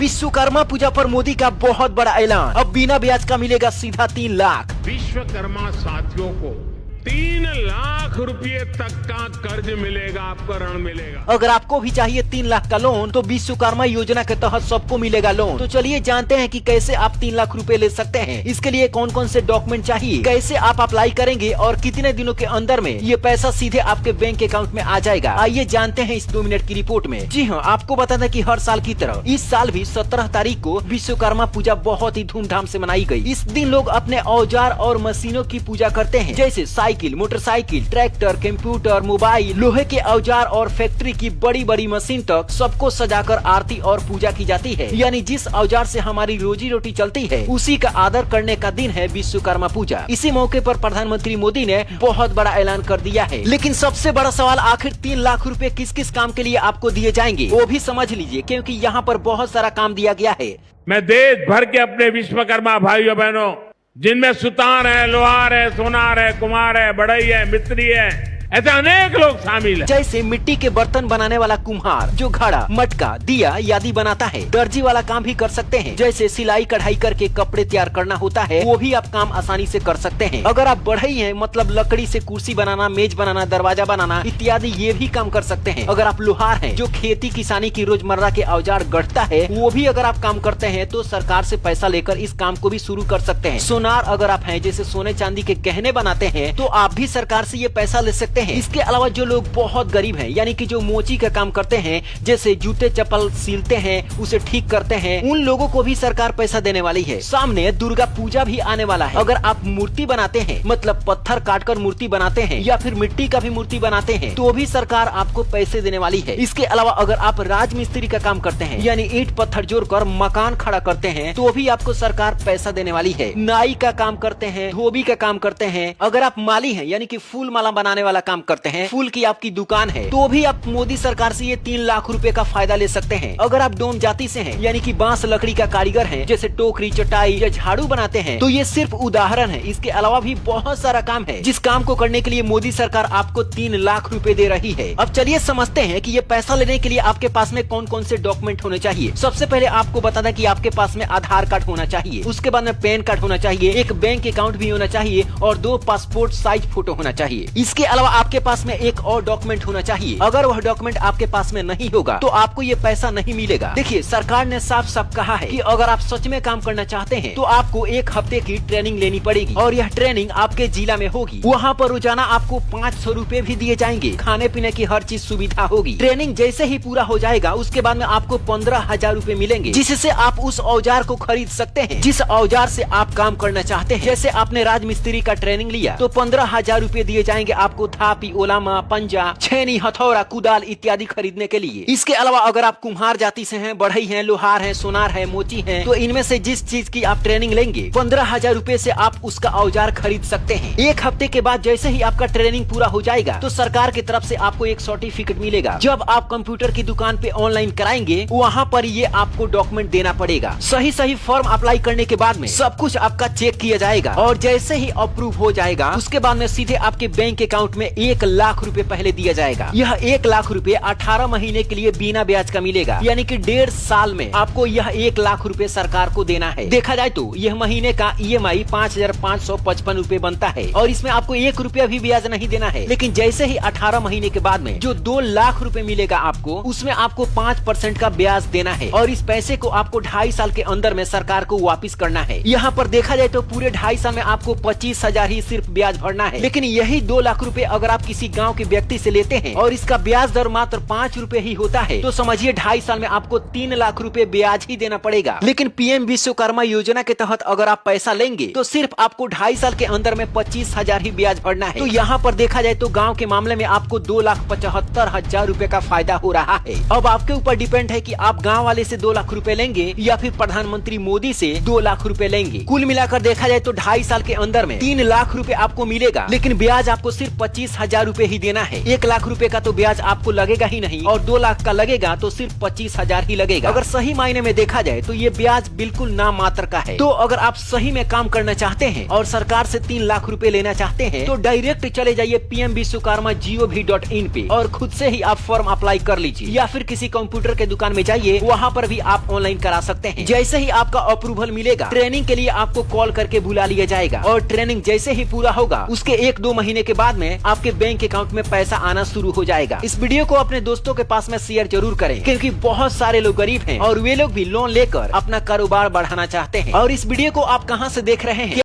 विश्वकर्मा पूजा पर मोदी का बहुत बड़ा ऐलान, अब बिना ब्याज का मिलेगा सीधा 3 लाख। विश्वकर्मा साथियों को 3 लाख रुपए तक का कर्ज मिलेगा, आपको ऋण मिलेगा। अगर आपको भी चाहिए 3 लाख का लोन तो विश्वकर्मा योजना के तहत सबको मिलेगा लोन। तो चलिए जानते हैं कि कैसे आप 3 लाख रुपए ले सकते हैं। इसके लिए कौन कौन से डॉक्यूमेंट चाहिए, कैसे आप अप्लाई करेंगे और कितने दिनों के अंदर में ये पैसा सीधे आपके बैंक अकाउंट में आ जाएगा, आइए जानते हैं इस 2 मिनट की रिपोर्ट में। जी हाँ, आपको बता दें कि हर साल की तरह इस साल भी 17 तारीख को विश्वकर्मा पूजा बहुत ही धूमधाम से मनाई गई। इस दिन लोग अपने औजार और मशीनों की पूजा करते हैं, जैसे cycle, motorcycle, tractor, computer, mobile, लोहे के औजार और फैक्ट्री की बड़ी बड़ी मशीन तक सबको सजाकर आरती और पूजा की जाती है। यानी जिस औजार से हमारी रोजी रोटी चलती है उसी का आदर करने का दिन है विश्वकर्मा पूजा। इसी मौके पर प्रधानमंत्री मोदी ने बहुत बड़ा ऐलान कर दिया है। लेकिन सबसे बड़ा सवाल, आखिर 3 लाख रुपए किस किस काम के लिए आपको दिए जाएंगे वो भी समझ लीजिए, क्योंकि यहाँ पर बहुत सारा काम दिया गया है। मैं देश भर के अपने विश्वकर्मा भाइयों बहनों, जिनमें सुतार है, लोहार है, सोनार है, कुम्हार है, बढ़ई है, मिस्त्री है, ऐसे अनेक लोग शामिल हैं। जैसे मिट्टी के बर्तन बनाने वाला कुम्हार जो घड़ा, मटका, दिया आदि बनाता है। दर्जी वाला काम भी कर सकते हैं, जैसे सिलाई कढ़ाई करके कपड़े तैयार करना होता है, वो भी आप काम आसानी से कर सकते हैं। अगर आप बढ़ई हैं, मतलब लकड़ी से कुर्सी बनाना, मेज बनाना, दरवाजा बनाना इत्यादि, ये भी काम कर सकते हैं। अगर आप लोहार हैं जो खेती किसानी की रोजमर्रा के औजार गढ़ता है, वो भी अगर आप काम करते हैं तो सरकार से पैसा लेकर इस काम को भी शुरू कर सकते हैं। सोनार अगर आप हैं, जैसे सोने चांदी के गहने बनाते हैं, तो आप भी सरकार से ये पैसा ले सकते हैं। इसके अलावा जो लोग बहुत गरीब हैं, यानी कि जो मोची का काम करते हैं, जैसे जूते चप्पल सीलते हैं, उसे ठीक करते हैं, उन लोगों को भी सरकार पैसा देने वाली है। सामने दुर्गा पूजा भी आने वाला है। अगर आप मूर्ति बनाते हैं, मतलब पत्थर काटकर मूर्ति बनाते हैं या फिर मिट्टी का भी मूर्ति बनाते हैं, तो भी सरकार आपको पैसे देने वाली है। इसके अलावा अगर आप राजमिस्त्री का काम करते हैं, यानी ईंट पत्थर जोड़कर मकान खड़ा करते हैं, तो भी आपको सरकार पैसा देने वाली है। नाई का काम करते हैं, धोबी का काम करते हैं, अगर आप माली हैं, यानी कि फूल माला बनाने वाला काम करते हैं, फूल की आपकी दुकान है, तो भी आप मोदी सरकार से ये 3 लाख रुपए का फायदा ले सकते हैं। अगर आप डोम जाति से हैं, यानी कि बांस लकड़ी का कारीगर हैं, जैसे टोकरी, चटाई या झाड़ू बनाते हैं, तो ये सिर्फ उदाहरण है। इसके अलावा भी बहुत सारा काम है, जिस काम को करने के लिए मोदी सरकार आपको 3 लाख रुपए दे रही है। अब चलिए समझते हैं कि ये पैसा लेने के लिए आपके पास में कौन कौन से डॉक्यूमेंट होने चाहिए। सबसे पहले आपको बता दें कि आपके पास में आधार कार्ड होना चाहिए, उसके बाद में पैन कार्ड होना चाहिए, एक बैंक अकाउंट भी होना चाहिए और 2 पासपोर्ट साइज फोटो होना चाहिए। इसके अलावा आपके पास में एक और डॉक्यूमेंट होना चाहिए। अगर वह डॉक्यूमेंट आपके पास में नहीं होगा तो आपको ये पैसा नहीं मिलेगा। देखिए, सरकार ने साफ साफ कहा है कि अगर आप सच में काम करना चाहते हैं तो आपको 1 हफ्ते की ट्रेनिंग लेनी पड़ेगी और यह ट्रेनिंग आपके जिला में होगी। वहाँ पर रोजाना आपको 500 रुपए भी दिए जाएंगे, खाने पीने की हर चीज सुविधा होगी। ट्रेनिंग जैसे ही पूरा हो जाएगा उसके बाद में आपको 15,000 रुपए मिलेंगे, जिससे आप उस औजार को खरीद सकते हैं जिस औजार से आप काम करना चाहते हैं। जैसे आपने राजमिस्त्री का ट्रेनिंग लिया तो 15,000 रुपए दिए जाएंगे आपको थापी, ओलामा, पंजा, छेनी, हथौड़ा, कुदाल इत्यादि खरीदने के लिए। इसके अलावा अगर आप कुम्हार जाति से हैं, बढ़ई हैं, लोहार हैं, सोनार है, मोची हैं, तो इनमें से जिस चीज की आप ट्रेनिंग लेंगे 15,000 रुपए से आप उसका औजार खरीद सकते हैं। 1 हफ्ते के बाद जैसे ही आपका ट्रेनिंग पूरा हो जाएगा तो सरकार की तरफ से आपको एक सर्टिफिकेट मिलेगा। जब आप कंप्यूटर की दुकान पे ऑनलाइन कराएंगे वहाँ पर ये आपको डॉक्यूमेंट देना पड़ेगा। सही सही फॉर्म अप्लाई करने के बाद में सब कुछ आपका चेक किया जाएगा और जैसे ही अप्रूव हो जाएगा उसके बाद में सीधे आपके बैंक अकाउंट में 1 लाख रुपए पहले दिया जाएगा। यह 1 लाख रुपए 18 महीने के लिए बिना ब्याज का मिलेगा, यानी कि 1.5 साल में आपको यह 1 लाख रुपए सरकार को देना है। देखा जाए तो यह महीने का EMI 5,555 रुपए बनता है और इसमें आपको 1 रुपया भी ब्याज नहीं देना है। लेकिन जैसे ही 18 महीने के बाद में जो 2 लाख रुपए मिलेगा आपको, उसमें आपको 5% का ब्याज देना है और इस पैसे को आपको 2.5 साल के अंदर में सरकार को वापिस करना है। यहाँ पर देखा जाए तो पूरे 2.5 साल में आपको 25,000 ही सिर्फ ब्याज भरना है। लेकिन यही 2 लाख रुपए अगर आप किसी गाँव के व्यक्ति से लेते हैं और इसका ब्याज दर मात्र 5 रुपए ही होता है, तो समझिए 2.5 साल में आपको 3 लाख रुपए ब्याज ही देना पड़ेगा। लेकिन PM विश्वकर्मा योजना के तहत अगर आप पैसा लेंगे तो सिर्फ आपको 2.5 साल के अंदर में 25,000 ही ब्याज भरना है। तो यहाँ पर देखा जाए तो गाँव के मामले में आपको 2,75,000 रुपए का फायदा हो रहा है। अब आपके ऊपर डिपेंड है कि आप गाँव वाले से 2 लाख रुपए लेंगे या फिर प्रधानमंत्री मोदी से 2 लाख रुपए लेंगे। कुल मिलाकर देखा जाए तो 2.5 साल के अंदर में 3 लाख रुपए आपको मिलेगा, लेकिन ब्याज आपको सिर्फ 25,000 रूपए ही देना है। 1 लाख रूपए का तो ब्याज आपको लगेगा ही नहीं, और 2 लाख का लगेगा तो सिर्फ 25,000 ही लगेगा। अगर सही मायने में देखा जाए तो ये ब्याज बिल्कुल नाम मात्र का है। तो अगर आप सही में काम करना चाहते हैं और सरकार से 3 लाख रूपए लेना चाहते हैं तो डायरेक्ट चले जाइए PM विश्वकर्मा gov.in पे और खुद से ही आप फॉर्म अप्लाई कर लीजिए, या फिर किसी कंप्यूटर के दुकान में जाइए, वहाँ पर भी आप ऑनलाइन करा सकते हैं। जैसे ही आपका अप्रूवल मिलेगा, ट्रेनिंग के लिए आपको कॉल करके बुला लिया जाएगा, और ट्रेनिंग जैसे ही पूरा होगा उसके 1-2 महीने के बाद में आपके बैंक अकाउंट में पैसा आना शुरू हो जाएगा। इस वीडियो को अपने दोस्तों के पास में शेयर जरूर करें, क्योंकि बहुत सारे लोग गरीब हैं और वे लोग भी लोन लेकर अपना कारोबार बढ़ाना चाहते हैं। और इस वीडियो को आप कहां से देख रहे हैं?